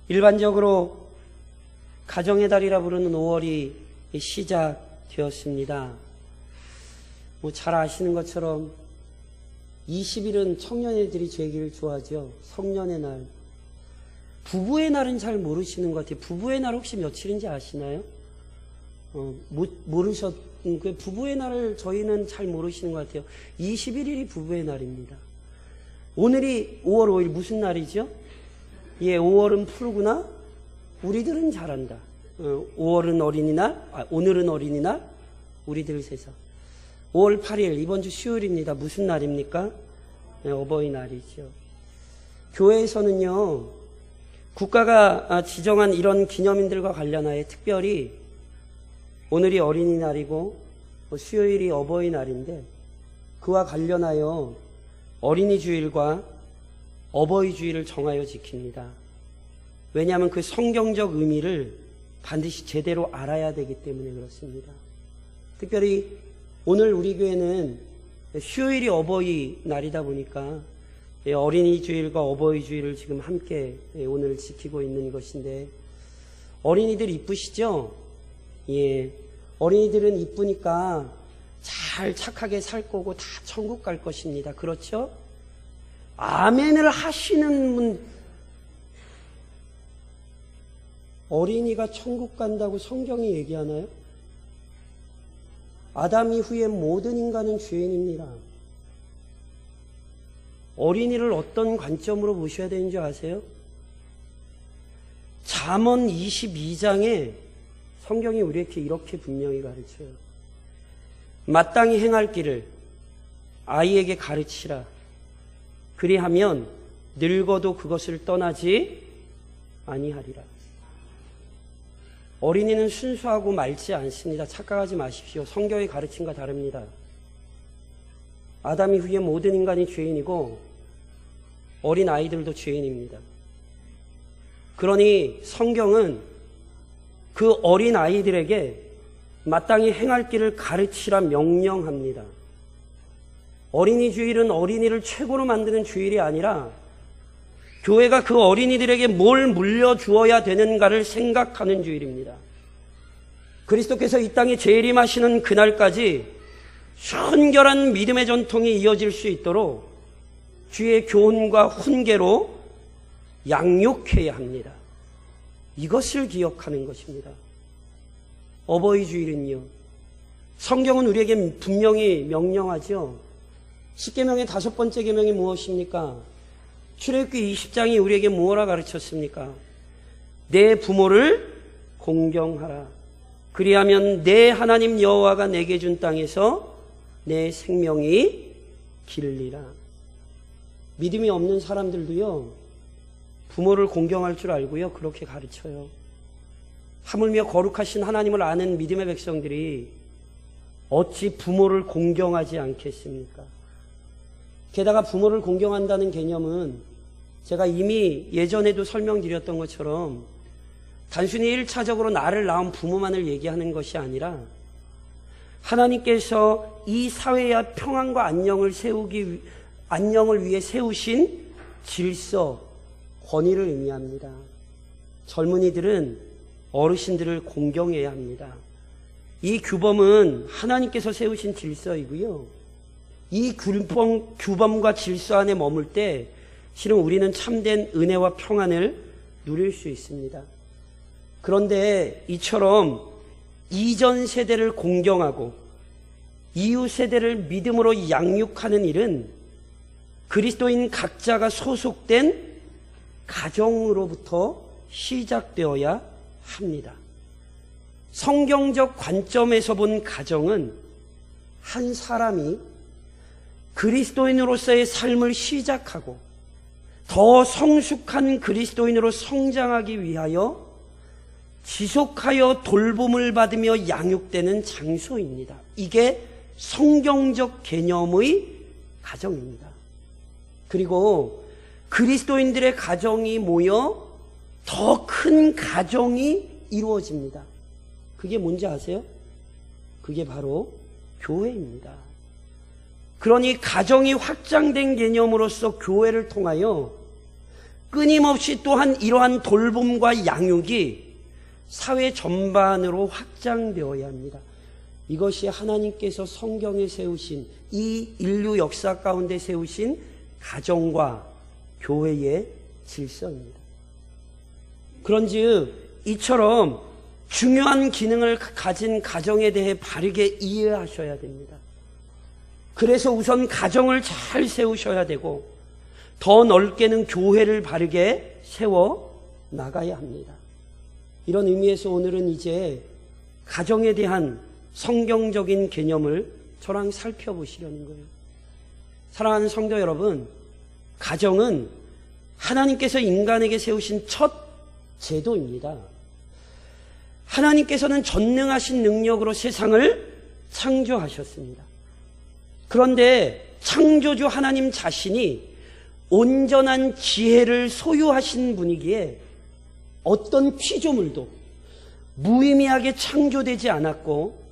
일반적으로 가정의 달이라 부르는 5월이 시작되었습니다. 잘 아시는 것처럼 20일은 청년애들이 제일 좋아하죠. 성년의 날. 부부의 날은 잘 모르시는 것 같아요. 부부의 날 혹시 며칠인지 아시나요? 그 부부의 날을 저희는 잘 모르시는 것 같아요. 21일이 부부의 날입니다. 오늘이 5월 5일 무슨 날이죠? 5월은 푸르구나. 우리들은 잘한다. 5월은 어린이날, 오늘은 어린이날, 우리들 세상. 5월 8일 이번 주 수요일입니다. 무슨 날입니까? 어버이날이죠. 교회에서는요, 국가가 지정한 이런 기념일들과 관련하여 특별히 오늘이 어린이날이고 수요일이 어버이날인데 그와 관련하여 어린이 주일과 어버이 주일을 정하여 지킵니다. 왜냐하면 그 성경적 의미를 반드시 제대로 알아야 되기 때문에 그렇습니다. 특별히 오늘 우리 교회는 수요일이 어버이날이다 보니까 어린이 주일과 어버이 주일을 지금 함께 오늘 지키고 있는 것인데, 어린이들 이쁘시죠? 어린이들은 이쁘니까 잘 착하게 살 거고 다 천국 갈 것입니다. 그렇죠? 아멘을 하시는 분, 어린이가 천국 간다고 성경이 얘기하나요? 아담 이후에 모든 인간은 죄인입니다. 어린이를 어떤 관점으로 보셔야 되는 줄 아세요? 잠언 22장에 성경이 우리에게 이렇게 분명히 가르쳐요. 마땅히 행할 길을 아이에게 가르치라. 그리하면 늙어도 그것을 떠나지 아니하리라. 어린이는 순수하고 맑지 않습니다. 착각하지 마십시오. 성경의 가르침과 다릅니다. 아담 이후에 모든 인간이 죄인이고 어린 아이들도 죄인입니다. 그러니 성경은 그 어린 아이들에게 마땅히 행할 길을 가르치라 명령합니다. 어린이 주일은 어린이를 최고로 만드는 주일이 아니라 교회가 그 어린이들에게 뭘 물려주어야 되는가를 생각하는 주일입니다. 그리스도께서 이 땅에 재림하시는 그날까지 순결한 믿음의 전통이 이어질 수 있도록 주의 교훈과 훈계로 양육해야 합니다. 이것을 기억하는 것입니다. 어버이 주일은요, 성경은 우리에게 분명히 명령하죠. 10계명의 5번째 계명이 무엇입니까? 출애굽기 20장이 우리에게 무엇라 가르쳤습니까? 내 부모를 공경하라. 그리하면 내 하나님 여호와가 내게 준 땅에서 내 생명이 길리라. 믿음이 없는 사람들도요, 부모를 공경할 줄 알고요, 그렇게 가르쳐요. 하물며 거룩하신 하나님을 아는 믿음의 백성들이 어찌 부모를 공경하지 않겠습니까? 게다가 부모를 공경한다는 개념은 제가 이미 예전에도 설명드렸던 것처럼 단순히 1차적으로 나를 낳은 부모만을 얘기하는 것이 아니라 하나님께서 이 사회의 평안과 안녕을 위해 세우신 질서, 권위를 의미합니다. 젊은이들은 어르신들을 공경해야 합니다. 이 규범은 하나님께서 세우신 질서이고요. 이 규범과 질서 안에 머물 때 실은 우리는 참된 은혜와 평안을 누릴 수 있습니다. 그런데 이처럼 이전 세대를 공경하고 이후 세대를 믿음으로 양육하는 일은 그리스도인 각자가 소속된 가정으로부터 시작되어야 합니다. 성경적 관점에서 본 가정은 한 사람이 그리스도인으로서의 삶을 시작하고 더 성숙한 그리스도인으로 성장하기 위하여 지속하여 돌봄을 받으며 양육되는 장소입니다. 이게 성경적 개념의 가정입니다. 그리고 그리스도인들의 가정이 모여 더 큰 가정이 이루어집니다. 그게 뭔지 아세요? 그게 바로 교회입니다. 그러니 가정이 확장된 개념으로서 교회를 통하여 끊임없이 또한 이러한 돌봄과 양육이 사회 전반으로 확장되어야 합니다. 이것이 하나님께서 성경에 세우신 이 인류 역사 가운데 세우신 가정과 교회의 질서입니다. 그런즉 이처럼 중요한 기능을 가진 가정에 대해 바르게 이해하셔야 됩니다. 그래서 우선 가정을 잘 세우셔야 되고 더 넓게는 교회를 바르게 세워 나가야 합니다. 이런 의미에서 오늘은 이제 가정에 대한 성경적인 개념을 저랑 살펴보시려는 거예요. 사랑하는 성도 여러분, 가정은 하나님께서 인간에게 세우신 첫 제도입니다. 하나님께서는 전능하신 능력으로 세상을 창조하셨습니다. 그런데 창조주 하나님 자신이 온전한 지혜를 소유하신 분이기에 어떤 피조물도 무의미하게 창조되지 않았고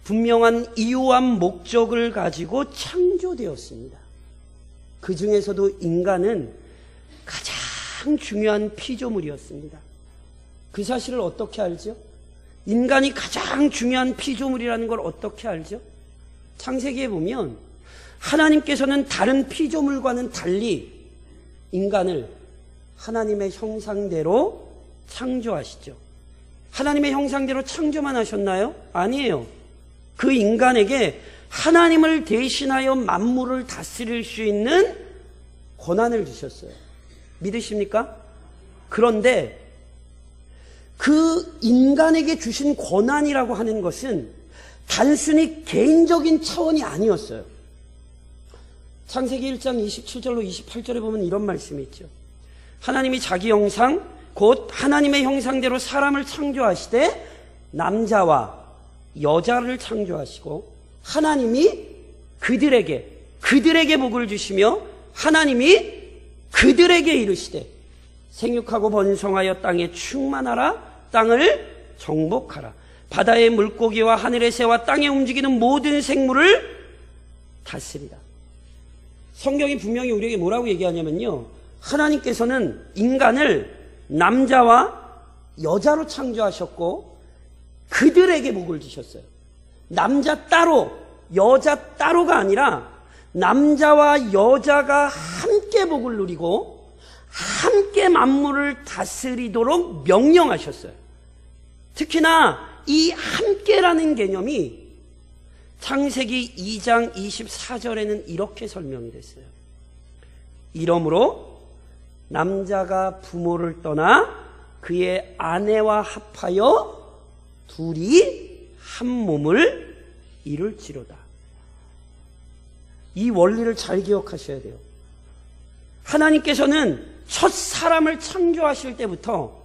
분명한 이유와 목적을 가지고 창조되었습니다. 그 중에서도 인간은 가장 중요한 피조물이었습니다. 그 사실을 어떻게 알죠? 인간이 가장 중요한 피조물이라는 걸 어떻게 알죠? 창세기에 보면 하나님께서는 다른 피조물과는 달리 인간을 하나님의 형상대로 창조하시죠. 하나님의 형상대로 창조만 하셨나요? 아니에요. 그 인간에게 하나님을 대신하여 만물을 다스릴 수 있는 권한을 주셨어요. 믿으십니까? 그런데 그 인간에게 주신 권한이라고 하는 것은 단순히 개인적인 차원이 아니었어요. 창세기 1장 27절로 28절에 보면 이런 말씀이 있죠. 하나님이 자기 형상 곧 하나님의 형상대로 사람을 창조하시되 남자와 여자를 창조하시고 하나님이 그들에게 복을 주시며 하나님이 그들에게 이르시되 생육하고 번성하여 땅에 충만하라 땅을 정복하라 바다의 물고기와 하늘의 새와 땅에 움직이는 모든 생물을 다스리라. 성경이 분명히 우리에게 뭐라고 얘기하냐면요, 하나님께서는 인간을 남자와 여자로 창조하셨고 그들에게 복을 주셨어요. 남자 따로 여자 따로가 아니라 남자와 여자가 함께 복을 누리고 함께 만물을 다스리도록 명령하셨어요. 특히나 이 함께라는 개념이 창세기 2장 24절에는 이렇게 설명이 됐어요. 이러므로 남자가 부모를 떠나 그의 아내와 합하여 둘이 한 몸을 이룰지로다. 이 원리를 잘 기억하셔야 돼요. 하나님께서는 첫 사람을 창조하실 때부터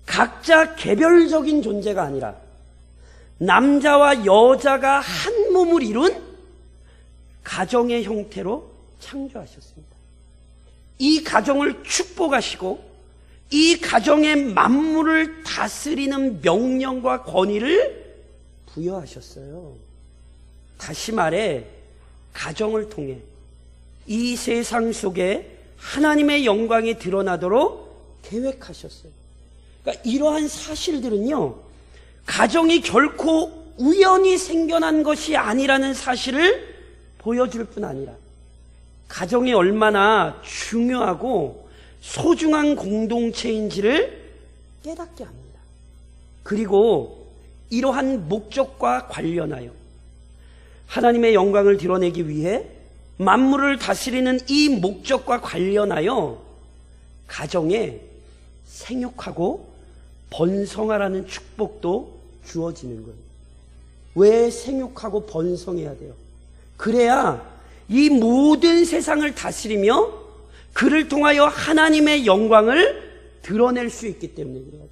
각자 개별적인 존재가 아니라 남자와 여자가 한 몸을 이룬 가정의 형태로 창조하셨습니다. 이 가정을 축복하시고 이 가정의 만물을 다스리는 명령과 권위를 부여하셨어요. 다시 말해 가정을 통해 이 세상 속에 하나님의 영광이 드러나도록 계획하셨어요. 그러니까 이러한 사실들은요, 가정이 결코 우연히 생겨난 것이 아니라는 사실을 보여줄 뿐 아니라 가정이 얼마나 중요하고 소중한 공동체인지를 깨닫게 합니다. 그리고 이러한 목적과 관련하여 하나님의 영광을 드러내기 위해 만물을 다스리는 이 목적과 관련하여 가정에 생육하고 번성하라는 축복도 주어지는 거예요. 왜 생육하고 번성해야 돼요? 그래야 이 모든 세상을 다스리며 그를 통하여 하나님의 영광을 드러낼 수 있기 때문에 그래요.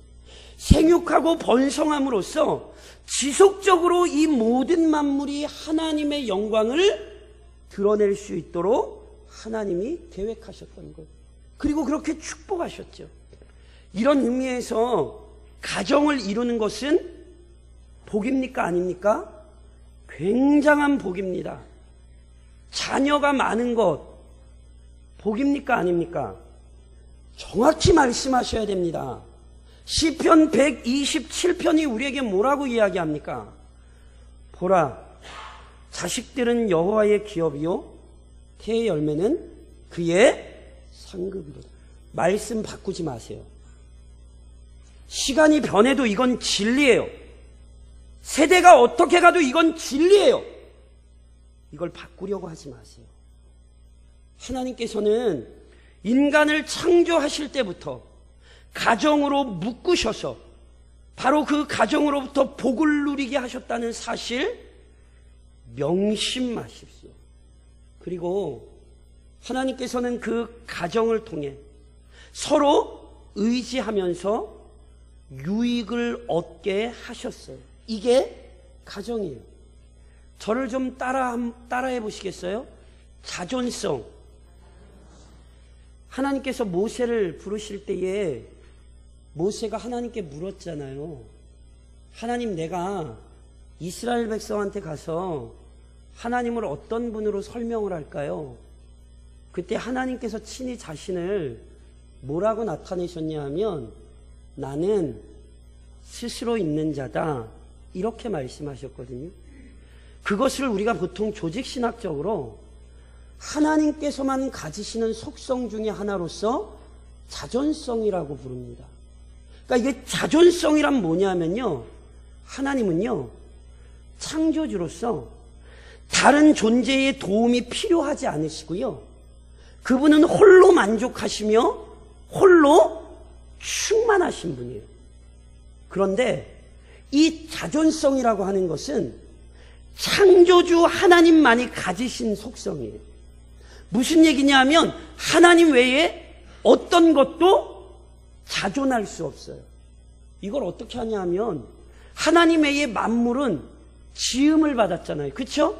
생육하고 번성함으로써 지속적으로 이 모든 만물이 하나님의 영광을 드러낼 수 있도록 하나님이 계획하셨던 거예요. 그리고 그렇게 축복하셨죠. 이런 의미에서 가정을 이루는 것은 복입니까? 아닙니까? 굉장한 복입니다. 자녀가 많은 것 복입니까? 아닙니까? 정확히 말씀하셔야 됩니다. 시편 127편이 우리에게 뭐라고 이야기합니까? 보라, 자식들은 여호와의 기업이요 태의 열매는 그의 상급이로다. 말씀 바꾸지 마세요. 시간이 변해도 이건 진리예요. 세대가 어떻게 가도 이건 진리예요. 이걸 바꾸려고 하지 마세요. 하나님께서는 인간을 창조하실 때부터 가정으로 묶으셔서 바로 그 가정으로부터 복을 누리게 하셨다는 사실 명심하십시오. 그리고 하나님께서는 그 가정을 통해 서로 의지하면서 유익을 얻게 하셨어요. 이게 가정이에요. 저를 좀 따라해 보시겠어요? 자존성. 하나님께서 모세를 부르실 때에 모세가 하나님께 물었잖아요. 하나님, 내가 이스라엘 백성한테 가서 하나님을 어떤 분으로 설명을 할까요? 그때 하나님께서 친히 자신을 뭐라고 나타내셨냐 하면 나는 스스로 있는 자다, 이렇게 말씀하셨거든요. 그것을 우리가 보통 조직신학적으로 하나님께서만 가지시는 속성 중에 하나로서 자존성이라고 부릅니다. 그러니까 이게 자존성이란 뭐냐면요, 하나님은요 창조주로서 다른 존재의 도움이 필요하지 않으시고요, 그분은 홀로 만족하시며 홀로 충만하신 분이에요. 그런데 이 자존성이라고 하는 것은 창조주 하나님만이 가지신 속성이에요. 무슨 얘기냐면 하나님 외에 어떤 것도 자존할 수 없어요. 이걸 어떻게 하냐면 하나님 외에 만물은 지음을 받았잖아요. 그렇죠?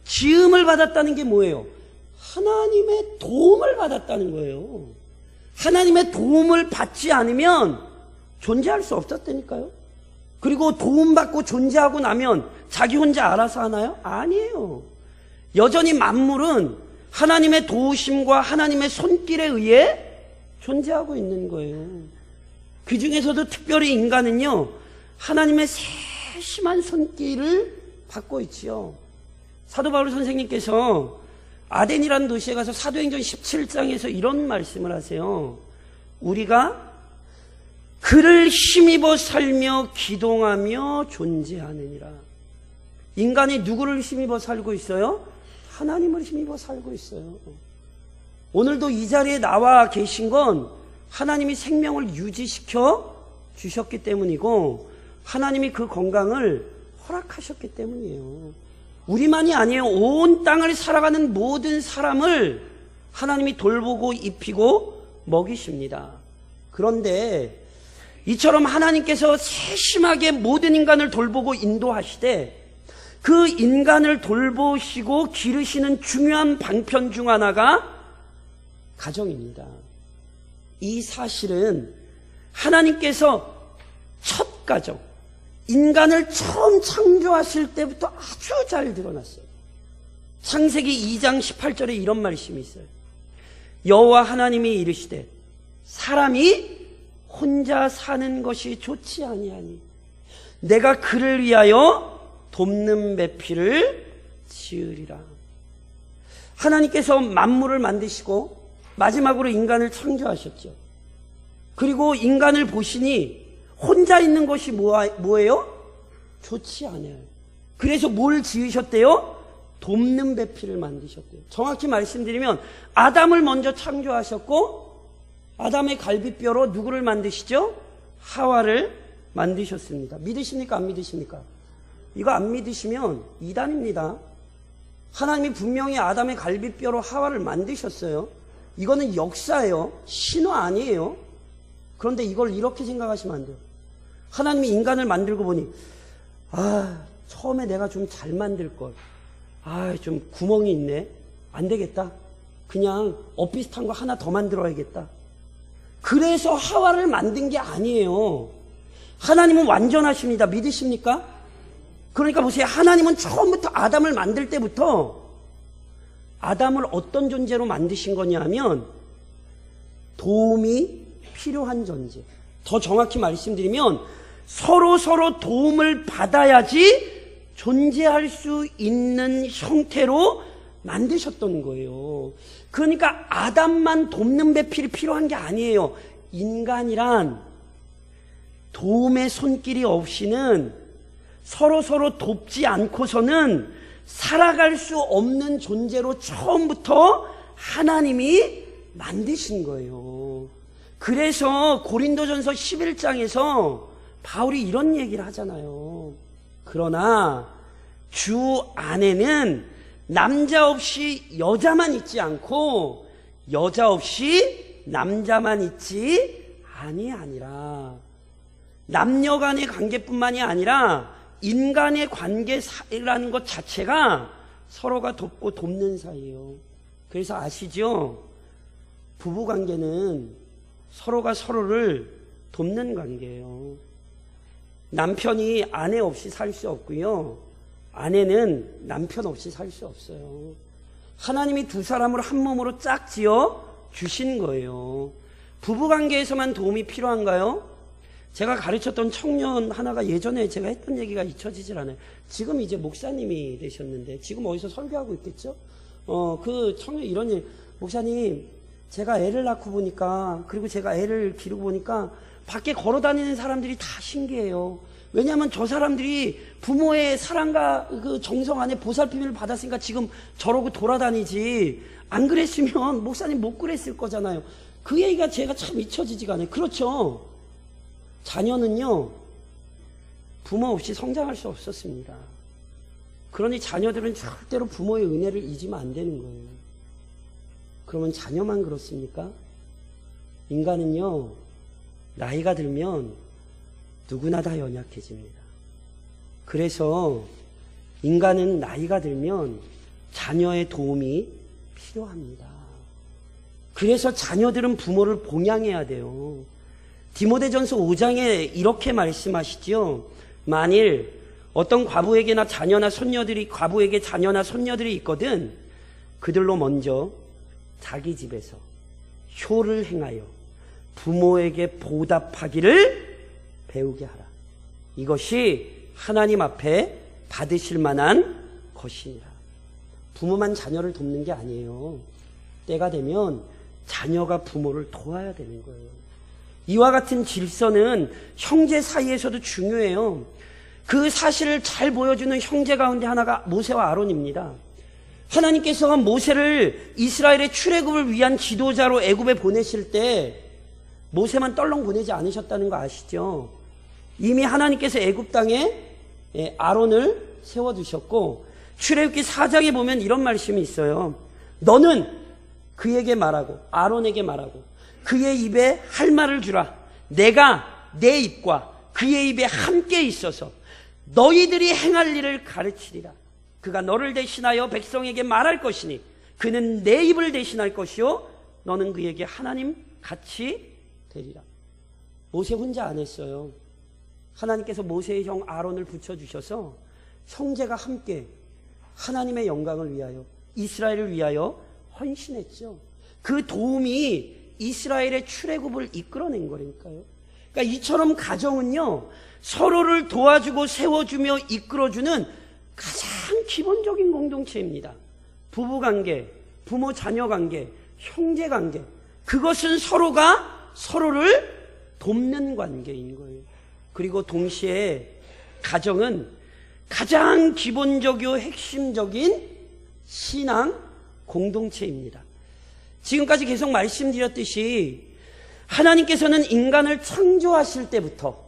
지음을 받았다는 게 뭐예요? 하나님의 도움을 받았다는 거예요. 하나님의 도움을 받지 않으면 존재할 수 없었다니까요. 그리고 도움받고 존재하고 나면 자기 혼자 알아서 하나요? 아니에요. 여전히 만물은 하나님의 도우심과 하나님의 손길에 의해 존재하고 있는 거예요. 그 중에서도 특별히 인간은요, 하나님의 세심한 손길을 받고 있지요. 사도 바울 선생님께서 아덴이라는 도시에 가서 사도행전 17장에서 이런 말씀을 하세요. 우리가 그를 힘입어 살며 기동하며 존재하느니라. 인간이 누구를 힘입어 살고 있어요? 하나님을 힘입어 살고 있어요. 오늘도 이 자리에 나와 계신 건 하나님이 생명을 유지시켜 주셨기 때문이고 하나님이 그 건강을 허락하셨기 때문이에요. 우리만이 아니에요. 온 땅을 살아가는 모든 사람을 하나님이 돌보고 입히고 먹이십니다. 그런데 이처럼 하나님께서 세심하게 모든 인간을 돌보고 인도하시되 그 인간을 돌보시고 기르시는 중요한 방편 중 하나가 가정입니다. 이 사실은 하나님께서 첫 가정, 인간을 처음 창조하실 때부터 아주 잘 드러났어요. 창세기 2장 18절에 이런 말씀이 있어요. 여호와 하나님이 이르시되 사람이 혼자 사는 것이 좋지 아니하니 내가 그를 위하여 돕는 배필을 지으리라. 하나님께서 만물을 만드시고 마지막으로 인간을 창조하셨죠. 그리고 인간을 보시니 혼자 있는 것이 뭐예요? 좋지 않아요. 그래서 뭘 지으셨대요? 돕는 배필을 만드셨대요. 정확히 말씀드리면 아담을 먼저 창조하셨고 아담의 갈비뼈로 누구를 만드시죠? 하와를 만드셨습니다. 믿으십니까? 안 믿으십니까? 이거 안 믿으시면 이단입니다. 하나님이 분명히 아담의 갈비뼈로 하와를 만드셨어요. 이거는 역사예요. 신화 아니에요. 그런데 이걸 이렇게 생각하시면 안 돼요. 하나님이 인간을 만들고 보니 처음에 내가 좀 잘 만들걸. 좀 구멍이 있네. 안 되겠다. 그냥 엇비슷한 거 하나 더 만들어야겠다. 그래서 하와를 만든 게 아니에요. 하나님은 완전하십니다. 믿으십니까? 그러니까 보세요. 하나님은 처음부터 아담을 만들 때부터 아담을 어떤 존재로 만드신 거냐 하면 도움이 필요한 존재. 더 정확히 말씀드리면 서로 도움을 받아야지 존재할 수 있는 형태로 만드셨던 거예요. 그러니까 아담만 돕는 배필이 필요한 게 아니에요. 인간이란 도움의 손길이 없이는 서로 돕지 않고서는 살아갈 수 없는 존재로 처음부터 하나님이 만드신 거예요. 그래서 고린도전서 11장에서 바울이 이런 얘기를 하잖아요. 그러나 주 안에는 남자 없이 여자만 있지 않고 여자 없이 남자만 있지 아니라 남녀 간의 관계뿐만이 아니라 인간의 관계라는 것 자체가 서로가 돕고 돕는 사이예요. 그래서 아시죠? 부부관계는 서로가 서로를 돕는 관계예요. 남편이 아내 없이 살 수 없고요. 아내는 남편 없이 살 수 없어요. 하나님이 두 사람을 한 몸으로 짝 지어 주신 거예요. 부부관계에서만 도움이 필요한가요? 제가 가르쳤던 청년 하나가 예전에 제가 했던 얘기가 잊혀지질 않아요. 지금 이제 목사님이 되셨는데 지금 어디서 설교하고 있겠죠? 그 청년 이런 얘기, 목사님 제가 애를 낳고 보니까 그리고 제가 애를 기르고 보니까 밖에 걸어다니는 사람들이 다 신기해요. 왜냐하면 저 사람들이 부모의 사랑과 그 정성 안에 보살핌을 받았으니까 지금 저러고 돌아다니지. 안 그랬으면 목사님 못 그랬을 거잖아요. 그 얘기가 제가 참 잊혀지지가 않아요. 그렇죠? 자녀는요, 부모 없이 성장할 수 없었습니다. 그러니 자녀들은 절대로 부모의 은혜를 잊으면 안 되는 거예요. 그러면 자녀만 그렇습니까? 인간은요, 나이가 들면 누구나 다 연약해집니다. 그래서 인간은 나이가 들면 자녀의 도움이 필요합니다. 그래서 자녀들은 부모를 봉양해야 돼요. 디모데전서 5장에 이렇게 말씀하시죠. 만일 어떤 과부에게 자녀나 손녀들이 있거든 그들로 먼저 자기 집에서 효를 행하여 부모에게 보답하기를 배우게 하라. 이것이 하나님 앞에 받으실 만한 것이니라. 부모만 자녀를 돕는 게 아니에요. 때가 되면 자녀가 부모를 도와야 되는 거예요. 이와 같은 질서는 형제 사이에서도 중요해요. 그 사실을 잘 보여주는 형제 가운데 하나가 모세와 아론입니다. 하나님께서 모세를 이스라엘의 출애굽을 위한 지도자로 애굽에 보내실 때 모세만 떨렁 보내지 않으셨다는 거 아시죠? 이미 하나님께서 애굽 땅에 아론을 세워두셨고 출애굽기 4장에 보면 이런 말씀이 있어요. 너는 그에게 말하고 아론에게 말하고 그의 입에 할 말을 주라. 내가 내 입과 그의 입에 함께 있어서 너희들이 행할 일을 가르치리라. 그가 너를 대신하여 백성에게 말할 것이니 그는 내 입을 대신할 것이요 너는 그에게 하나님 같이 되리라. 모세 혼자 안 했어요. 하나님께서 모세의 형 아론을 붙여주셔서 형제가 함께 하나님의 영광을 위하여 이스라엘을 위하여 헌신했죠. 그 도움이 이스라엘의 출애굽을 이끌어낸 거라니까요. 그러니까 이처럼 가정은요, 서로를 도와주고 세워주며 이끌어주는 가장 기본적인 공동체입니다. 부부관계, 부모-자녀관계, 형제관계, 그것은 서로가 서로를 돕는 관계인 거예요. 그리고 동시에 가정은 가장 기본적이고 핵심적인 신앙 공동체입니다. 지금까지 계속 말씀드렸듯이 하나님께서는 인간을 창조하실 때부터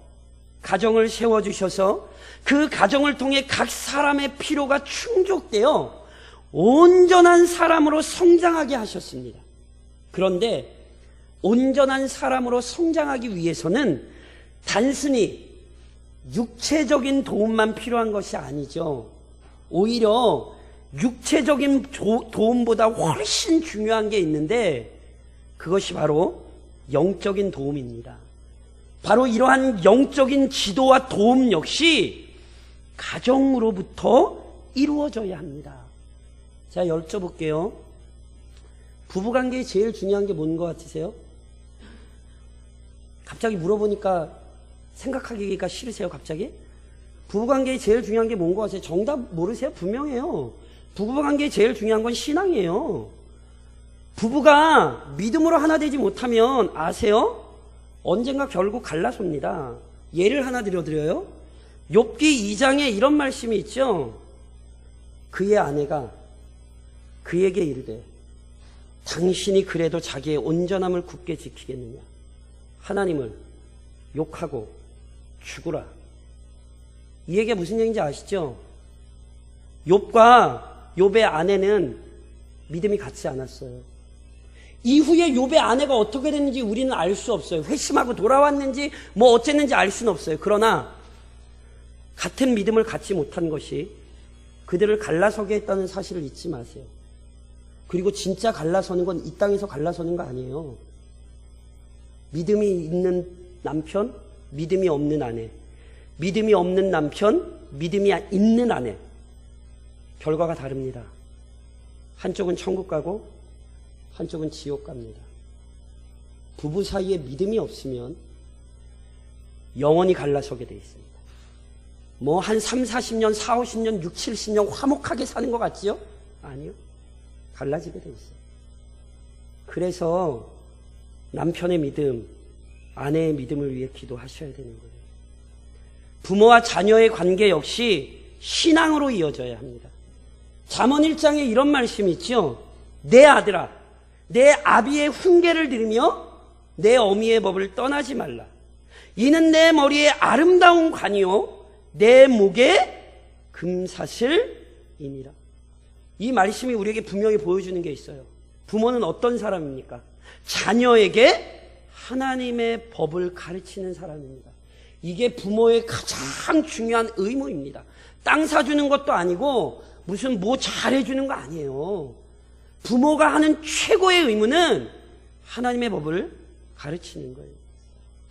가정을 세워주셔서 그 가정을 통해 각 사람의 필요가 충족되어 온전한 사람으로 성장하게 하셨습니다. 그런데 온전한 사람으로 성장하기 위해서는 단순히 육체적인 도움만 필요한 것이 아니죠. 오히려 육체적인 도움보다 훨씬 중요한 게 있는데 그것이 바로 영적인 도움입니다. 바로 이러한 영적인 지도와 도움 역시 가정으로부터 이루어져야 합니다. 제가 여쭤볼게요. 부부관계에 제일 중요한 게 뭔 것 같으세요? 갑자기 물어보니까 생각하기가 싫으세요, 갑자기? 부부관계에 제일 중요한 게 뭔 거 아세요? 정답 모르세요? 분명해요. 부부관계에 제일 중요한 건 신앙이에요. 부부가 믿음으로 하나 되지 못하면 아세요? 언젠가 결국 갈라섭니다. 예를 하나 들어드려요. 욥기 2장에 이런 말씀이 있죠. 그의 아내가 그에게 이르되 당신이 그래도 자기의 온전함을 굳게 지키겠느냐. 하나님을 욕하고 죽으라. 이 얘기가 무슨 얘기인지 아시죠? 욥과 욥의 아내는 믿음이 같지 않았어요. 이후에 욥의 아내가 어떻게 됐는지 우리는 알 수 없어요. 회심하고 돌아왔는지 뭐 어쨌는지 알 수는 없어요. 그러나 같은 믿음을 갖지 못한 것이 그들을 갈라서게 했다는 사실을 잊지 마세요. 그리고 진짜 갈라서는 건 이 땅에서 갈라서는 거 아니에요. 믿음이 있는 남편, 믿음이 없는 아내, 믿음이 없는 남편, 믿음이 있는 아내, 결과가 다릅니다. 한쪽은 천국 가고 한쪽은 지옥 갑니다. 부부 사이에 믿음이 없으면 영원히 갈라서게 돼 있습니다. 뭐 한 3, 40년, 4, 50년, 6, 70년 화목하게 사는 것 같지요? 아니요. 갈라지게 돼 있어요. 그래서 남편의 믿음, 아내의 믿음을 위해 기도하셔야 되는 거예요. 부모와 자녀의 관계 역시 신앙으로 이어져야 합니다. 잠언 1장에 이런 말씀이 있죠. 내 아들아, 내 아비의 훈계를 들으며 내 어미의 법을 떠나지 말라. 이는 내 머리에 아름다운 관이요 내 목에 금사슬이니라. 이 말씀이 우리에게 분명히 보여주는 게 있어요. 부모는 어떤 사람입니까? 자녀에게 하나님의 법을 가르치는 사람입니다. 이게 부모의 가장 중요한 의무입니다. 땅 사주는 것도 아니고 무슨 뭐 잘해주는 거 아니에요. 부모가 하는 최고의 의무는 하나님의 법을 가르치는 거예요.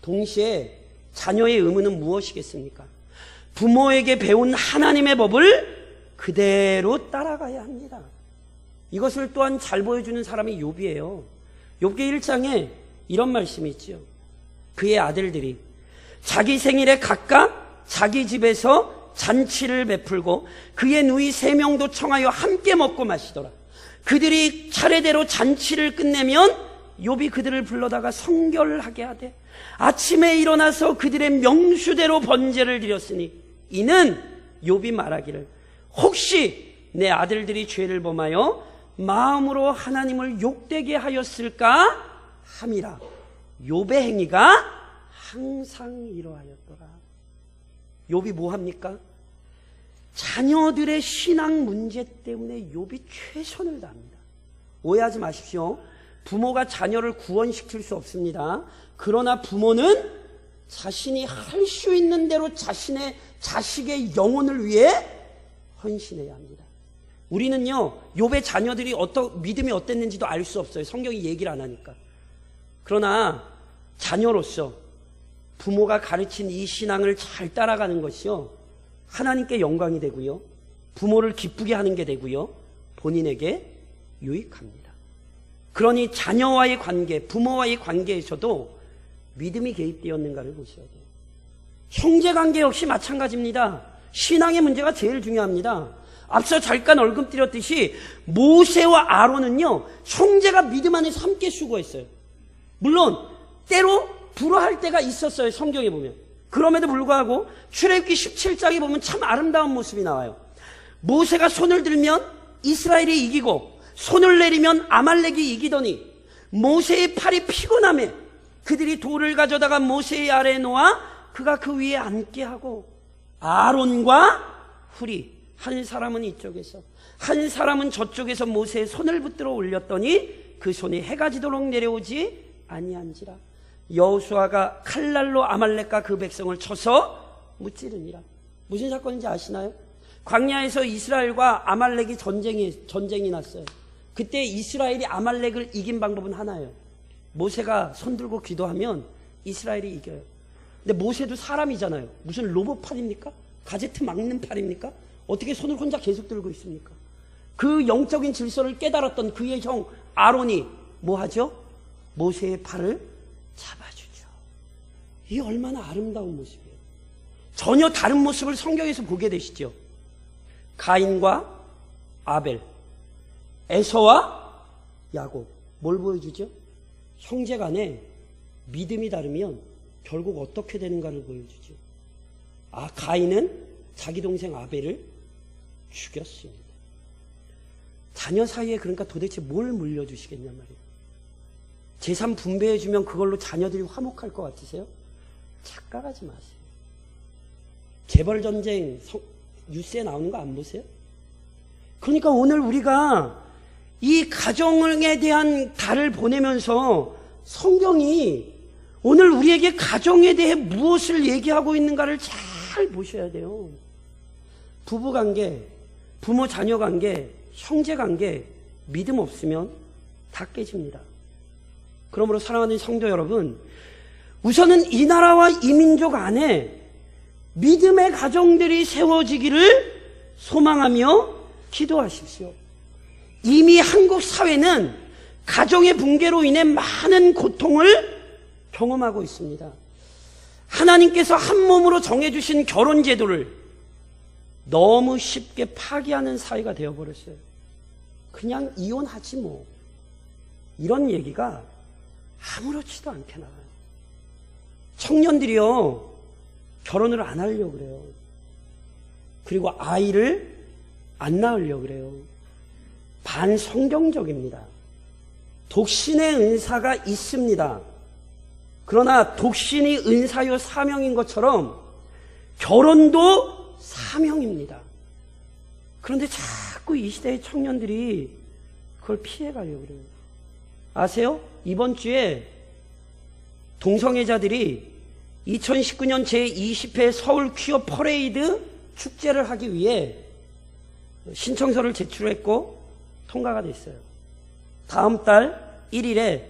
동시에 자녀의 의무는 무엇이겠습니까? 부모에게 배운 하나님의 법을 그대로 따라가야 합니다. 이것을 또한 잘 보여주는 사람이 욥이에요. 욥기 1장에 이런 말씀이 있죠. 그의 아들들이 자기 생일에 각각 자기 집에서 잔치를 베풀고 그의 누이 3명도 청하여 함께 먹고 마시더라. 그들이 차례대로 잔치를 끝내면 욥이 그들을 불러다가 성결하게 하되 아침에 일어나서 그들의 명수대로 번제를 드렸으니 이는 욥이 말하기를 혹시 내 아들들이 죄를 범하여 마음으로 하나님을 욕되게 하였을까 함이라. 욥의 행위가 항상 이러하였더라. 욥이 뭐합니까? 자녀들의 신앙 문제 때문에 욥이 최선을 다합니다. 오해하지 마십시오. 부모가 자녀를 구원시킬 수 없습니다. 그러나 부모는 자신이 할 수 있는 대로 자신의 자식의 영혼을 위해 헌신해야 합니다. 우리는요, 욥의 자녀들이 믿음이 어땠는지도 알 수 없어요. 성경이 얘기를 안 하니까. 그러나 자녀로서 부모가 가르친 이 신앙을 잘 따라가는 것이요, 하나님께 영광이 되고요, 부모를 기쁘게 하는 게 되고요, 본인에게 유익합니다. 그러니 자녀와의 관계, 부모와의 관계에서도 믿음이 개입되었는가를 보셔야 돼요. 형제관계 역시 마찬가지입니다. 신앙의 문제가 제일 중요합니다. 앞서 잠깐 언급드렸듯이 모세와 아론은요, 형제가 믿음 안에서 함께 수고했어요. 물론 때로 불화할 때가 있었어요. 성경에 보면. 그럼에도 불구하고 출애굽기 17장에 보면 참 아름다운 모습이 나와요. 모세가 손을 들면 이스라엘이 이기고 손을 내리면 아말렉이 이기더니 모세의 팔이 피곤함에 그들이 돌을 가져다가 모세의 아래에 놓아 그가 그 위에 앉게 하고 아론과 훌이 한 사람은 이쪽에서 한 사람은 저쪽에서 모세의 손을 붙들어 올렸더니 그 손이 해가 지도록 내려오지 아니한지라. 여호수아가 칼날로 아말렉과 그 백성을 쳐서 무찌르니라. 무슨 사건인지 아시나요? 광야에서 이스라엘과 아말렉이 전쟁이 났어요. 그때 이스라엘이 아말렉을 이긴 방법은 하나예요. 모세가 손 들고 기도하면 이스라엘이 이겨요. 근데 모세도 사람이잖아요. 무슨 로봇 팔입니까? 가제트 막는 팔입니까? 어떻게 손을 혼자 계속 들고 있습니까? 그 영적인 질서를 깨달았던 그의 형 아론이 뭐 하죠? 모세의 팔을 잡아주죠. 이 얼마나 아름다운 모습이에요. 전혀 다른 모습을 성경에서 보게 되시죠. 가인과 아벨, 에서와 야곱. 뭘 보여주죠? 형제 간에 믿음이 다르면 결국 어떻게 되는가를 보여주죠. 가인은 자기 동생 아벨을 죽였습니다. 자녀 사이에 그러니까 도대체 뭘 물려주시겠냐 말이에요. 재산 분배해주면 그걸로 자녀들이 화목할 것 같으세요? 착각하지 마세요. 재벌전쟁 뉴스에 나오는 거 안 보세요? 그러니까 오늘 우리가 이 가정에 대한 달을 보내면서 성경이 오늘 우리에게 가정에 대해 무엇을 얘기하고 있는가를 잘 보셔야 돼요. 부부관계, 부모 자녀 관계, 형제 관계 믿음 없으면 다 깨집니다. 그러므로 사랑하는 성도 여러분, 우선은 이 나라와 이 민족 안에 믿음의 가정들이 세워지기를 소망하며 기도하십시오. 이미 한국 사회는 가정의 붕괴로 인해 많은 고통을 경험하고 있습니다. 하나님께서 한 몸으로 정해주신 결혼 제도를 너무 쉽게 파기하는 사회가 되어버렸어요. 그냥 이혼하지 뭐. 이런 얘기가 아무렇지도 않게 나와요. 청년들이요, 결혼을 안 하려고 그래요. 그리고 아이를 안 낳으려고 그래요. 반성경적입니다. 독신의 은사가 있습니다. 그러나 독신이 은사요 사명인 것처럼 결혼도 사명입니다. 그런데 자꾸 이 시대의 청년들이 그걸 피해가려고 그래요. 아세요? 이번 주에 동성애자들이 2019년 제20회 서울 퀴어 퍼레이드 축제를 하기 위해 신청서를 제출했고 통과가 됐어요. 다음 달 1일에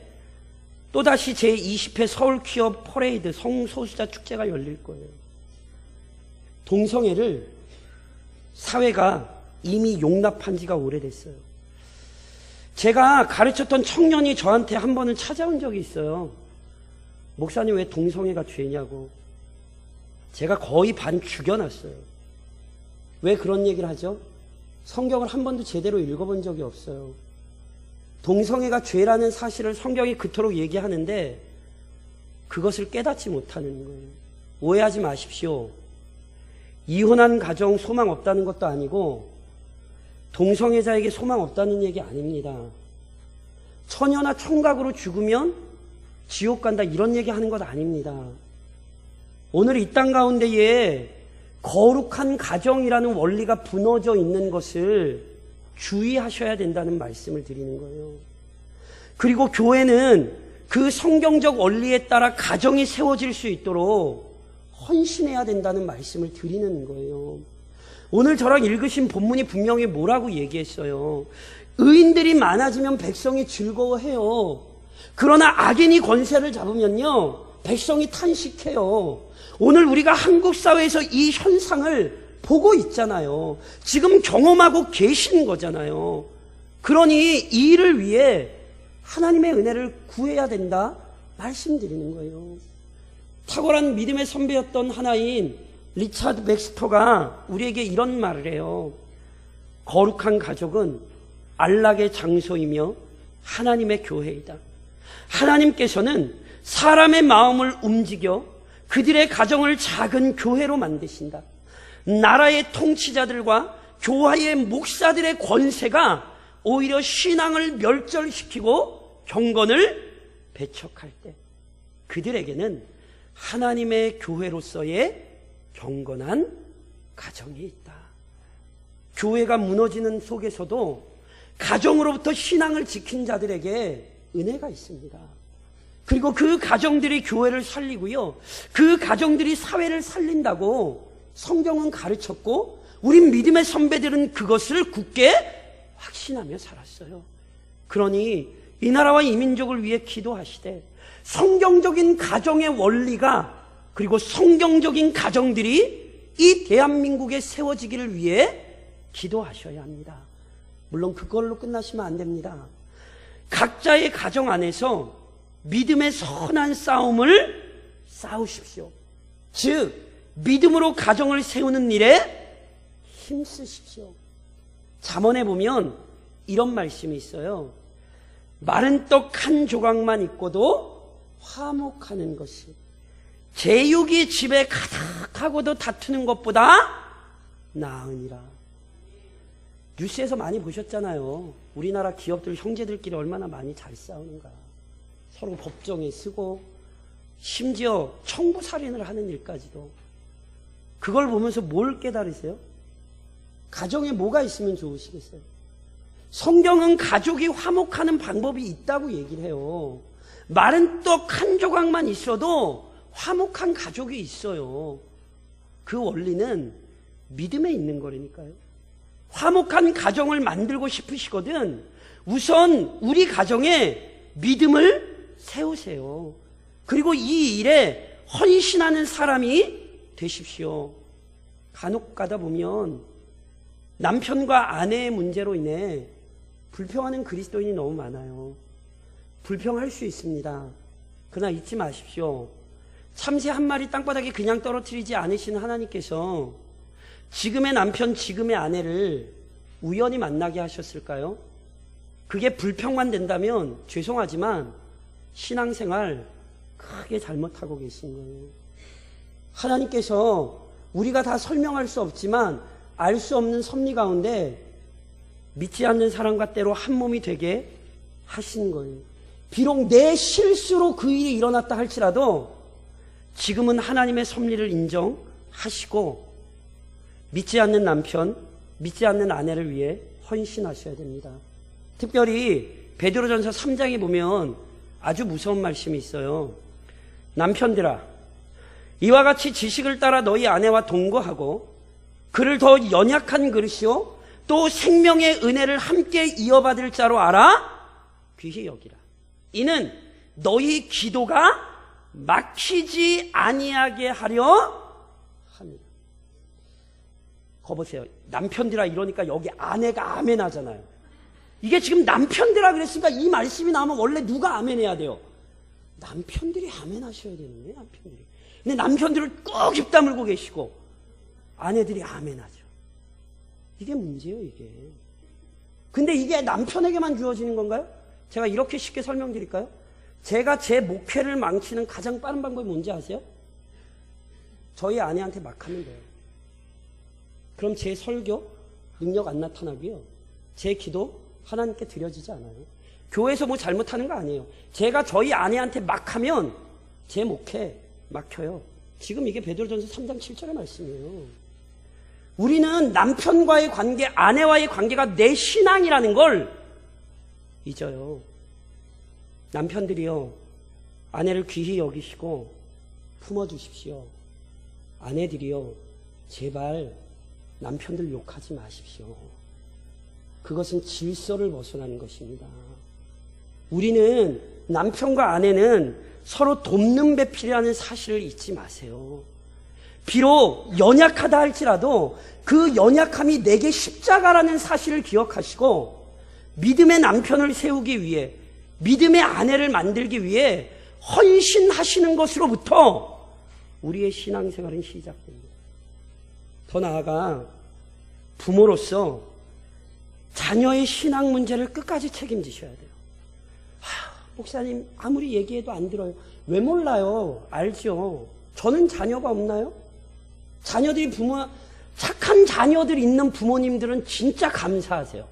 또다시 제20회 서울 퀴어 퍼레이드 성소수자 축제가 열릴 거예요. 동성애를 사회가 이미 용납한 지가 오래됐어요. 제가 가르쳤던 청년이 저한테 한 번은 찾아온 적이 있어요. 목사님, 왜 동성애가 죄냐고. 제가 거의 반 죽여놨어요. 왜 그런 얘기를 하죠? 성경을 한 번도 제대로 읽어본 적이 없어요. 동성애가 죄라는 사실을 성경이 그토록 얘기하는데 그것을 깨닫지 못하는 거예요. 오해하지 마십시오. 이혼한 가정 소망 없다는 것도 아니고 동성애자에게 소망 없다는 얘기 아닙니다. 처녀나 총각으로 죽으면 지옥 간다 이런 얘기 하는 것 아닙니다. 오늘 이 땅 가운데에 거룩한 가정이라는 원리가 무너져 있는 것을 주의하셔야 된다는 말씀을 드리는 거예요. 그리고 교회는 그 성경적 원리에 따라 가정이 세워질 수 있도록 헌신해야 된다는 말씀을 드리는 거예요. 오늘 저랑 읽으신 본문이 분명히 뭐라고 얘기했어요. 의인들이 많아지면 백성이 즐거워해요. 그러나 악인이 권세를 잡으면요, 백성이 탄식해요. 오늘 우리가 한국 사회에서 이 현상을 보고 있잖아요. 지금 경험하고 계신 거잖아요. 그러니 이 일을 위해 하나님의 은혜를 구해야 된다 말씀드리는 거예요. 탁월한 믿음의 선배였던 하나인 리차드 백스터가 우리에게 이런 말을 해요. 거룩한 가족은 안락의 장소이며 하나님의 교회이다. 하나님께서는 사람의 마음을 움직여 그들의 가정을 작은 교회로 만드신다. 나라의 통치자들과 교회의 목사들의 권세가 오히려 신앙을 멸절시키고 경건을 배척할 때 그들에게는 하나님의 교회로서의 경건한 가정이 있다. 교회가 무너지는 속에서도 가정으로부터 신앙을 지킨 자들에게 은혜가 있습니다. 그리고 그 가정들이 교회를 살리고요, 그 가정들이 사회를 살린다고 성경은 가르쳤고 우리 믿음의 선배들은 그것을 굳게 확신하며 살았어요. 그러니 이 나라와 이 민족을 위해 기도하시되 성경적인 가정의 원리가 그리고 성경적인 가정들이 이 대한민국에 세워지기를 위해 기도하셔야 합니다. 물론 그걸로 끝나시면 안 됩니다. 각자의 가정 안에서 믿음의 선한 싸움을 싸우십시오. 즉 믿음으로 가정을 세우는 일에 힘쓰십시오. 잠언에 보면 이런 말씀이 있어요. 마른 떡 한 조각만 있고도 화목하는 것이 제육이 집에 가득하고도 다투는 것보다 나으니라. 뉴스에서 많이 보셨잖아요. 우리나라 기업들 형제들끼리 얼마나 많이 잘 싸우는가. 서로 법정에 쓰고 심지어 청부살인을 하는 일까지도. 그걸 보면서 뭘 깨달으세요? 가정에 뭐가 있으면 좋으시겠어요? 성경은 가족이 화목하는 방법이 있다고 얘기를 해요. 마른 떡 한 조각만 있어도 화목한 가족이 있어요. 그 원리는 믿음에 있는 거라니까요. 화목한 가정을 만들고 싶으시거든 우선 우리 가정에 믿음을 세우세요. 그리고 이 일에 헌신하는 사람이 되십시오. 간혹 가다 보면 남편과 아내의 문제로 인해 불평하는 그리스도인이 너무 많아요. 불평할 수 있습니다. 그러나 잊지 마십시오. 참새 한 마리 땅바닥에 그냥 떨어뜨리지 않으신 하나님께서 지금의 남편, 지금의 아내를 우연히 만나게 하셨을까요? 그게 불평만 된다면 죄송하지만 신앙생활 크게 잘못하고 계신 거예요. 하나님께서 우리가 다 설명할 수 없지만 알 수 없는 섭리 가운데 믿지 않는 사람과 때로 한 몸이 되게 하신 거예요. 비록 내 실수로 그 일이 일어났다 할지라도 지금은 하나님의 섭리를 인정하시고 믿지 않는 남편, 믿지 않는 아내를 위해 헌신하셔야 됩니다. 특별히 베드로전서 3장에 보면 아주 무서운 말씀이 있어요. 남편들아, 이와 같이 지식을 따라 너희 아내와 동거하고 그를 더 연약한 그릇이요 또 생명의 은혜를 함께 이어받을 자로 알아 귀히 여기라. 이는 너희 기도가 막히지 아니하게 하려 합니다. 거 보세요. 남편들아 이러니까 여기 아내가 아멘 하잖아요. 이게 지금 남편들아 그랬으니까 이 말씀이 나오면 원래 누가 아멘 해야 돼요? 남편들이 아멘 하셔야 되는데 남편들이. 근데 남편들을 꼭 입 다물고 계시고 아내들이 아멘 하죠. 이게 문제예요 이게. 근데 이게 남편에게만 주어지는 건가요? 제가 이렇게 쉽게 설명드릴까요? 제가 제 목회를 망치는 가장 빠른 방법이 뭔지 아세요? 저희 아내한테 막 하면 돼요. 그럼 제 설교 능력 안 나타나고요. 제 기도 하나님께 드려지지 않아요. 교회에서 뭐 잘못하는 거 아니에요. 제가 저희 아내한테 막 하면 제 목회 막혀요. 지금 이게 베드로전서 3장 7절의 말씀이에요. 우리는 남편과의 관계, 아내와의 관계가 내 신앙이라는 걸 잊어요. 남편들이요, 아내를 귀히 여기시고 품어주십시오. 아내들이요, 제발 남편들 욕하지 마십시오. 그것은 질서를 벗어나는 것입니다. 우리는 남편과 아내는 서로 돕는 배필이라는 사실을 잊지 마세요. 비록 연약하다 할지라도 그 연약함이 내게 십자가라는 사실을 기억하시고 믿음의 남편을 세우기 위해 믿음의 아내를 만들기 위해 헌신하시는 것으로부터 우리의 신앙생활은 시작됩니다. 더 나아가 부모로서 자녀의 신앙 문제를 끝까지 책임지셔야 돼요. 목사님 아무리 얘기해도 안 들어요. 왜 몰라요? 알죠. 저는 자녀가 없나요? 자녀들이 착한 자녀들 있는 부모님들은 진짜 감사하세요.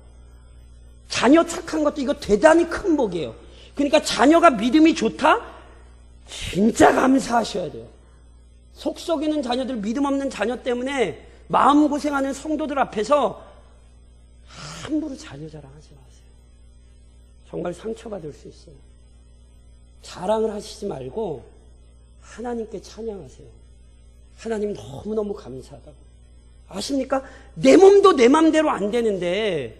자녀 착한 것도 이거 대단히 큰 복이에요. 그러니까 자녀가 믿음이 좋다? 진짜 감사하셔야 돼요. 속 썩이는 자녀들, 믿음 없는 자녀 때문에 마음고생하는 성도들 앞에서 함부로 자녀 자랑하지 마세요. 정말 상처받을 수 있어요. 자랑을 하시지 말고 하나님께 찬양하세요. 하나님 너무너무 감사하다고. 아십니까? 내 몸도 내 맘대로 안 되는데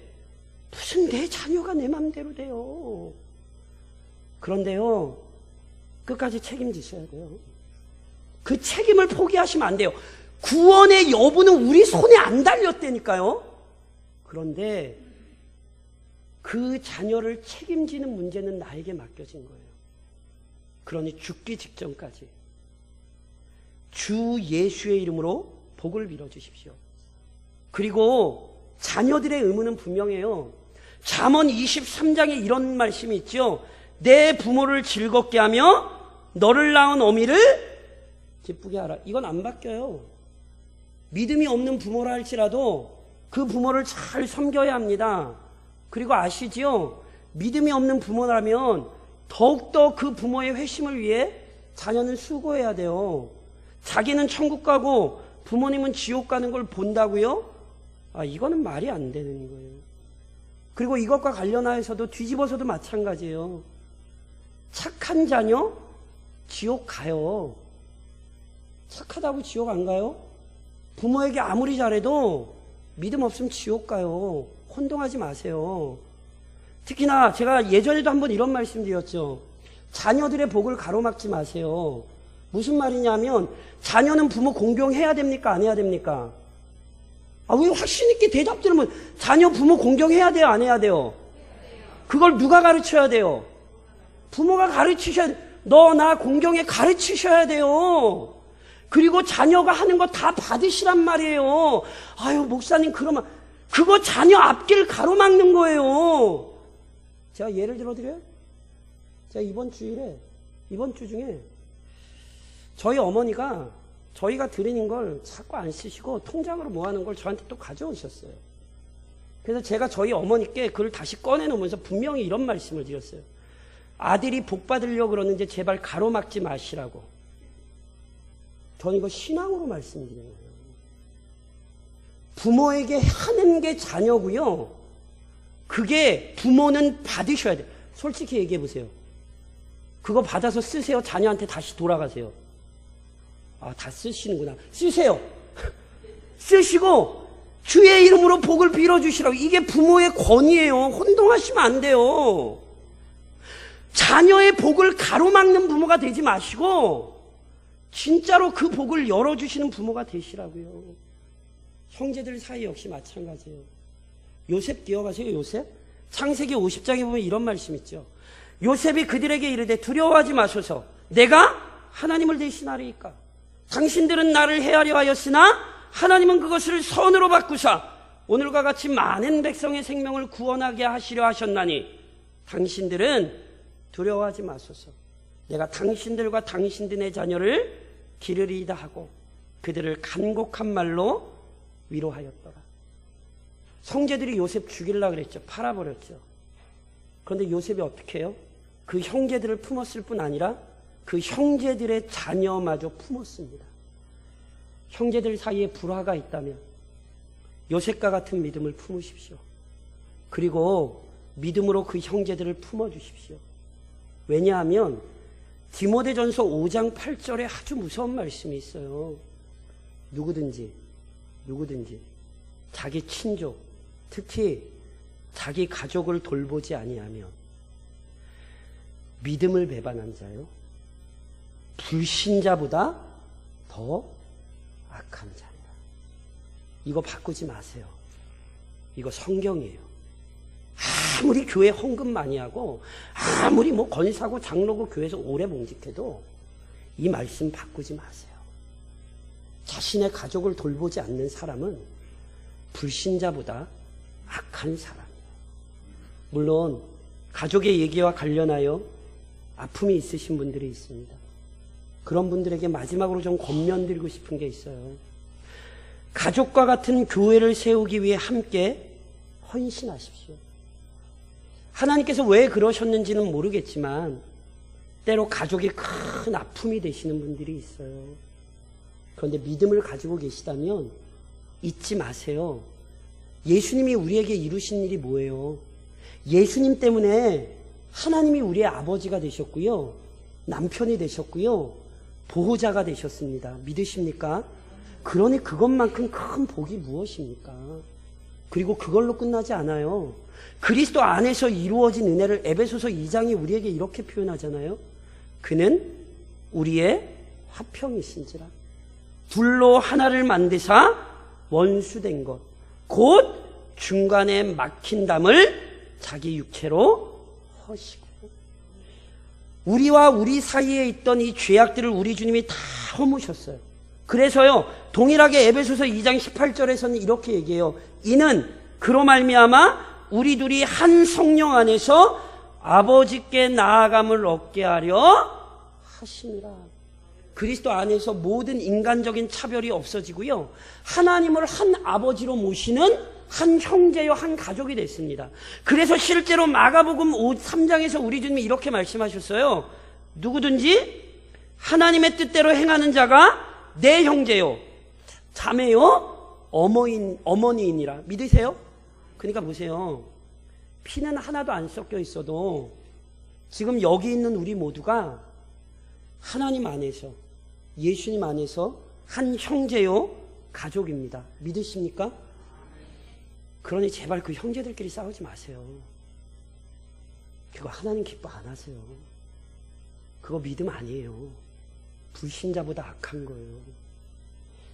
무슨 내 자녀가 내 맘대로 돼요. 그런데요, 끝까지 책임지셔야 돼요. 그 책임을 포기하시면 안 돼요. 구원의 여부는 우리 손에 안 달렸다니까요. 그런데 그 자녀를 책임지는 문제는 나에게 맡겨진 거예요. 그러니 죽기 직전까지 주 예수의 이름으로 복을 빌어주십시오. 그리고 자녀들의 의무는 분명해요. 잠언 23장에 이런 말씀이 있죠. 내 부모를 즐겁게 하며 너를 낳은 어미를 기쁘게 하라. 이건 안 바뀌어요. 믿음이 없는 부모라 할지라도 그 부모를 잘 섬겨야 합니다. 그리고 아시지요? 믿음이 없는 부모라면 더욱더 그 부모의 회심을 위해 자녀는 수고해야 돼요. 자기는 천국 가고 부모님은 지옥 가는 걸 본다고요? 이거는 말이 안 되는 거예요. 그리고 이것과 관련하여서도 뒤집어서도 마찬가지예요. 착한 자녀 지옥 가요. 착하다고 지옥 안 가요? 부모에게 아무리 잘해도 믿음 없으면 지옥 가요. 혼동하지 마세요. 특히나 제가 예전에도 한번 이런 말씀 드렸죠. 자녀들의 복을 가로막지 마세요. 무슨 말이냐면 자녀는 부모 공경해야 됩니까? 안 해야 됩니까? 왜 확신 있게 대답 들으면 자녀 부모 공경해야 돼요? 안 해야 돼요? 그걸 누가 가르쳐야 돼요? 부모가 가르치셔야 돼요. 너 나 공경에 가르치셔야 돼요. 그리고 자녀가 하는 거 다 받으시란 말이에요. 목사님 그러면 그거 자녀 앞길 가로막는 거예요. 제가 예를 들어드려요. 제가 이번 주 중에 저희 어머니가 저희가 드리는 걸 자꾸 안 쓰시고 통장으로 모아놓은 걸 저한테 또 가져오셨어요. 그래서 제가 저희 어머니께 그걸 다시 꺼내놓으면서 분명히 이런 말씀을 드렸어요. 아들이 복 받으려고 그러는데 제발 가로막지 마시라고. 저는 이거 신앙으로 말씀드리는 거예요. 부모에게 하는 게 자녀고요. 그게 부모는 받으셔야 돼요. 솔직히 얘기해 보세요. 그거 받아서 쓰세요. 자녀한테 다시 돌아가세요. 다 쓰시는구나. 쓰세요. 쓰시고 주의 이름으로 복을 빌어주시라고. 이게 부모의 권위예요. 혼동하시면 안 돼요. 자녀의 복을 가로막는 부모가 되지 마시고 진짜로 그 복을 열어주시는 부모가 되시라고요. 형제들 사이 역시 마찬가지예요. 요셉 기억하세요? 요셉? 창세기 50장에 보면 이런 말씀 있죠. 요셉이 그들에게 이르되 두려워하지 마소서. 내가 하나님을 대신하리이까. 당신들은 나를 해하려 하였으나 하나님은 그것을 선으로 바꾸사 오늘과 같이 많은 백성의 생명을 구원하게 하시려 하셨나니 당신들은 두려워하지 마소서. 내가 당신들과 당신들의 자녀를 기르리이다 하고 그들을 간곡한 말로 위로하였더라. 형제들이 요셉 죽이려고 그랬죠. 팔아버렸죠. 그런데 요셉이 어떻게 해요? 그 형제들을 품었을 뿐 아니라 그 형제들의 자녀마저 품었습니다. 형제들 사이에 불화가 있다면 요셉과 같은 믿음을 품으십시오. 그리고 믿음으로 그 형제들을 품어주십시오. 왜냐하면 디모데전서 5장 8절에 아주 무서운 말씀이 있어요. 누구든지 자기 친족, 특히 자기 가족을 돌보지 아니하면 믿음을 배반한 자요, 불신자보다 더 악한 자니라. 이거 바꾸지 마세요. 이거 성경이에요. 아무리 교회 헌금 많이 하고 아무리 권사고 장로고 교회에서 오래 봉직해도 이 말씀 바꾸지 마세요. 자신의 가족을 돌보지 않는 사람은 불신자보다 악한 사람이에요. 물론 가족의 얘기와 관련하여 아픔이 있으신 분들이 있습니다. 그런 분들에게 마지막으로 좀 권면드리고 싶은 게 있어요. 가족과 같은 교회를 세우기 위해 함께 헌신하십시오. 하나님께서 왜 그러셨는지는 모르겠지만 때로 가족이 큰 아픔이 되시는 분들이 있어요. 그런데 믿음을 가지고 계시다면 잊지 마세요. 예수님이 우리에게 이루신 일이 뭐예요? 예수님 때문에 하나님이 우리의 아버지가 되셨고요, 남편이 되셨고요, 보호자가 되셨습니다. 믿으십니까? 그러니 그것만큼 큰 복이 무엇입니까? 그리고 그걸로 끝나지 않아요. 그리스도 안에서 이루어진 은혜를 에베소서 2장이 우리에게 이렇게 표현하잖아요. 그는 우리의 화평이신지라. 둘로 하나를 만드사 원수된 것, 곧 중간에 막힌 담을 자기 육체로 허시고. 우리와 우리 사이에 있던 이 죄악들을 우리 주님이 다 허무셨어요. 그래서요, 동일하게 에베소서 2장 18절에서는 이렇게 얘기해요. 이는 그로 말미암아 우리 둘이 한 성령 안에서 아버지께 나아감을 얻게 하려 하시니라. 그리스도 안에서 모든 인간적인 차별이 없어지고요, 하나님을 한 아버지로 모시는 한 형제요, 한 가족이 됐습니다. 그래서 실제로 마가복음 3장에서 우리 주님이 이렇게 말씀하셨어요. 누구든지 하나님의 뜻대로 행하는 자가 내 형제요, 자매요, 어머니이니라. 믿으세요? 그러니까 보세요. 피는 하나도 안 섞여 있어도 지금 여기 있는 우리 모두가 하나님 안에서, 예수님 안에서 한 형제요, 가족입니다. 믿으십니까? 그러니 제발 그 형제들끼리 싸우지 마세요. 그거 하나님 기뻐 안 하세요. 그거 믿음 아니에요. 불신자보다 악한 거예요.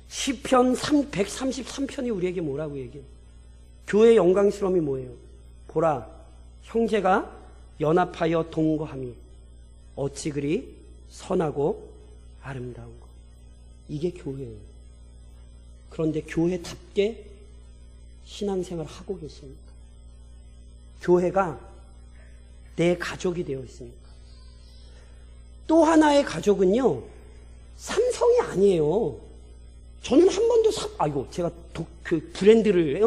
시편 133편이 우리에게 뭐라고 얘기해요? 교회의 영광스러움이 뭐예요? 보라, 형제가 연합하여 동거함이 어찌 그리 선하고 아름다운 것. 이게 교회예요. 그런데 교회답게 신앙생활을 하고 계십니까? 교회가 내 가족이 되어 있습니까? 또 하나의 가족은요, 삼성이 아니에요. 저는 한 번도 제가 그 브랜드를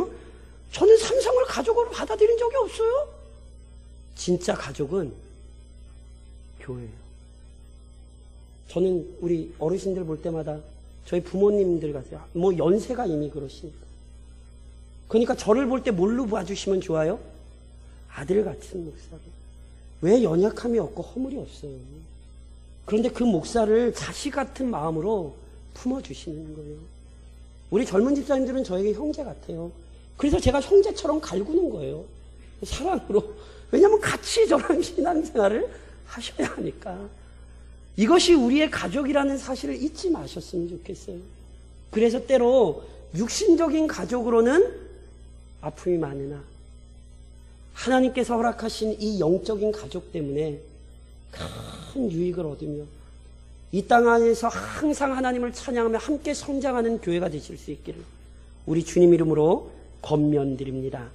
저는 삼성을 가족으로 받아들인 적이 없어요. 진짜 가족은 교회예요. 저는 우리 어르신들 볼 때마다 저희 부모님들 같아요. 뭐 연세가 이미 그러시니까. 그러니까 저를 볼 때 뭘로 봐주시면 좋아요? 아들 같은 목사로. 왜 연약함이 없고 허물이 없어요? 그런데 그 목사를 자식 같은 마음으로 품어주시는 거예요. 우리 젊은 집사님들은 저에게 형제 같아요. 그래서 제가 형제처럼 갈구는 거예요. 사랑으로. 왜냐하면 같이 저랑 신앙생활을 하셔야 하니까. 이것이 우리의 가족이라는 사실을 잊지 마셨으면 좋겠어요. 그래서 때로 육신적인 가족으로는 아픔이 많으나 하나님께서 허락하신 이 영적인 가족 때문에 큰 유익을 얻으며 이 땅 안에서 항상 하나님을 찬양하며 함께 성장하는 교회가 되실 수 있기를 우리 주님 이름으로 권면드립니다.